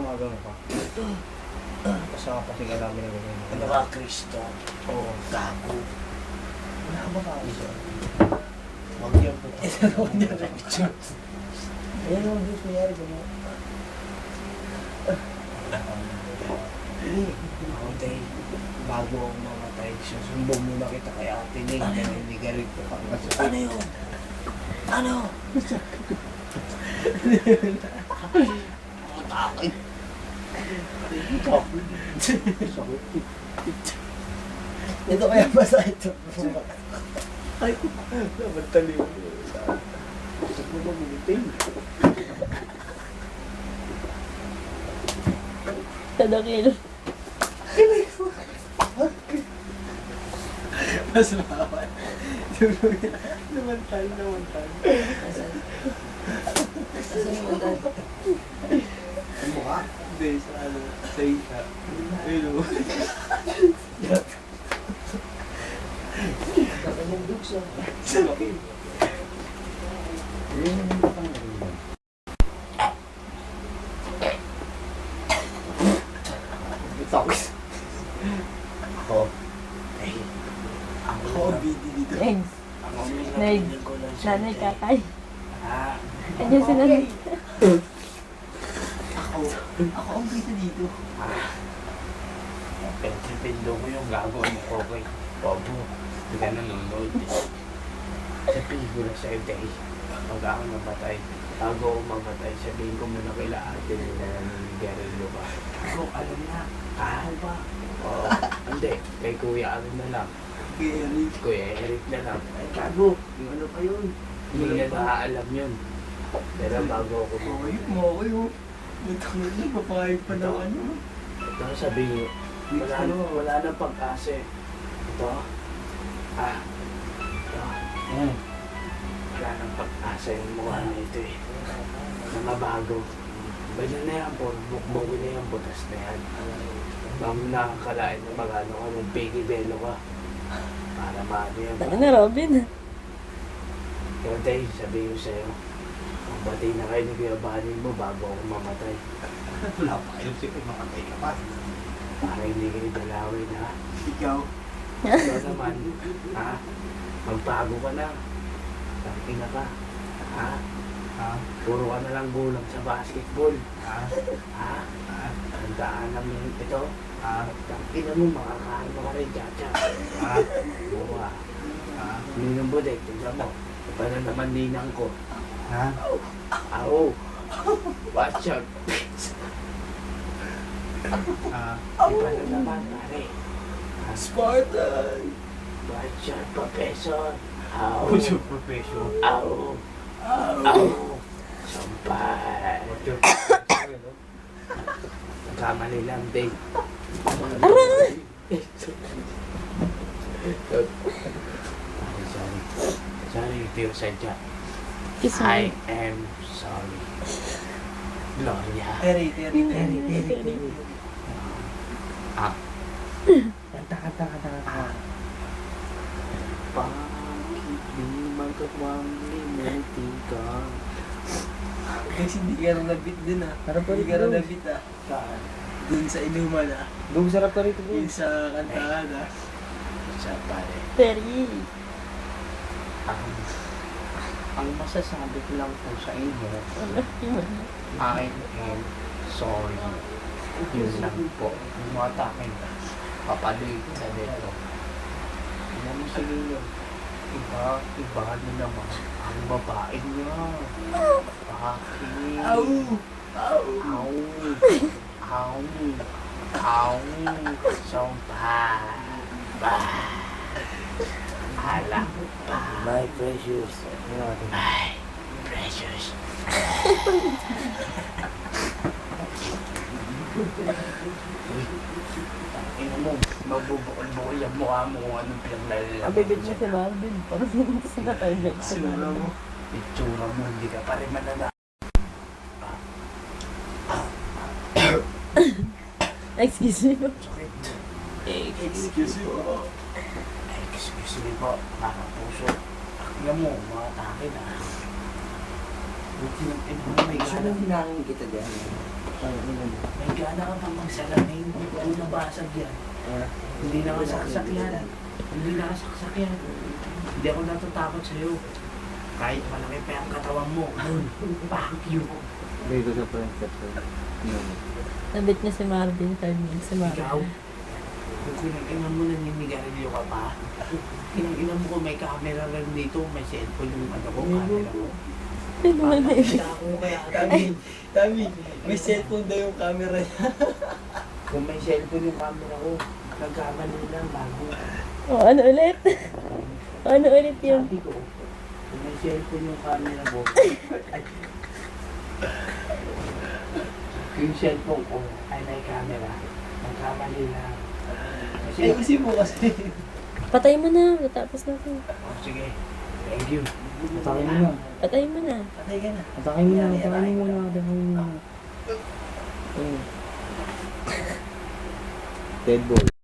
gumagano ka. Kasama kasi ka namin na gano'n. Ano ka, Kristo? Oo. Gago. Wala ka ba kami siya? Huwag yan po. Huwag yan sa picture. Ayan ang Diyos mayari ko mo. Ako, Tay, bago ako mamatay, susumbong muna kita kay Ate Ning, kaya hindi ka rin po kang ano yun? Ano? Ako takot. Ito kaya ba sa ito? Ay, nabantali mo. Gusto mo ba bumitin? Kadakil. Mas bawal. Namantal. Asan yung mandan? Ang mukha? Hindi, sa ano, sa isa. Ayun o. Kapag mong dukso. Sa laki. Yun ang mga pangalan. Bitawis. Ako. Ay. Ako ang bidi dito. Thanks. Ako ang Ned. pinapinig ko lang siya. Nanay kakay. Ah. Kanya si nanay. Ako ang bidi dito. Ah. Pinagpipindo ko yung gago ni Kokoy. Bobo. Hindi ka nanonood eh. Sabihin ko na sa'yo, Day. Pag ako namatay, bago ako mamatay, sabihin ko muna kay ate na naninigarilyo ka. Ako, alam na. Kahal ba? Oo. Hindi. Kay Kuya ano na lang. Kuya Eric na lang. Ay, gago. Yung ano pa yun? Hindi niya nakaalam yun. Pero bago ako Okay oh. Matangin na, papayag pa ng ano. ito, sabihin niyo, wala nang pag-asa eh. Ito, ito, wala nang pag-asa yung mukha na ito eh. Na mabago. Ganyan na yan po, bukbugin na yan, butas na yan. Bang nakakalain na magano ka, ng piggy bello ka. Para maano yan. Tanga na Robin. Kaya tayo, sabihin ko sa'yo, kung bati na kayo ni Kuya Bani mo bago ako mamatay. Wala pa kayo siya kung makatay ka pa. Para hindi kayo dalawin ha. Ikaw. Ikaw naman, ha? Magbago ka na. Tangina ka. Ha? Ha? Puro ka na lang gulang sa basketball. Ha? Ha? Ha? Tandaan namin ito. Ha? Tangina mo, makakaano ka rin, Chacha. Ha? Buwa. Ha? Ninang Budek, tignan mo. Iba na naman ninang ko. Ha? Ako. Watch out. Ha? Iba na naman, pare. Spartan! Watch out, Professor. Aw. Who's your profession? Aw. Aw. Sampay. What's your profession? Kamali lang, Dave. Aray! Sorry, dear Sadja. Kiss I me. am sorry. Gloria. Terry. Ah. Kanta. Bakit di magawang limutin ka? Kasi hindi ka rin nabit din ah. Harap pa Hindi rin ka rin bro. nabit ah. Dun sa inuman ah. Bro, sarap ka rito bro. Yung sa kantahan ah. Sa pare. Terry. Ang masasabi ko lang po sa inyo, I am sorry. Yun lang po. Yung mga takin, papaluin sa dito. Alam mo sa inyo, iba na naman ang babae niya. Bakit? Au! Sompa. Hala. My precious. My precious. Ino mo, mabubukol-bukol yung mukha mo kung anong pinaglalala. Ang bibig mo si Marvin. Parang hindi sa natay. Sinura mo. Itsura mo, hindi ka pa rin manala. Excuse me. Sakit. Excuse me po. Excuse me po, mga puso. Tingnan mo, mga takin ah. May Saan gana, ang hinangin kita dyan? may gana ka pang magsalamin. Kung nabasag yan. Hindi na kasaksak yan. Hindi na kasaksak yan. Hindi ako natatakot sa'yo. Kahit malaki pa ang katawan mo. Fuck you. Dito sa princess. Nabit niya si Marvin. Third man si Ikaw, Marvin. kung kinag-inan mo naninigarilyo ka pa, kinag-inan mo kung may camera rin dito, may cellphone yung ano ko, camera ko. Ay, naman na yun. Basta ako kaya Tami, may cellphone daw yung camera niya. kung may cellphone yung camera ko, nagkamali lang bago. Oh, ano ulit? Ano ulit yun? Sabi ko, kung may cellphone yung camera ko, yung cellphone ko ay may camera, nagkamali lang. Eh kasi po kasi. Patay mo na. Natapos na ito. Oh, sige, thank you. Atake mo na. Patay mo na. Patay ka na. Atake mo na. Atake mo muna. Atake mo muna. Dead boy.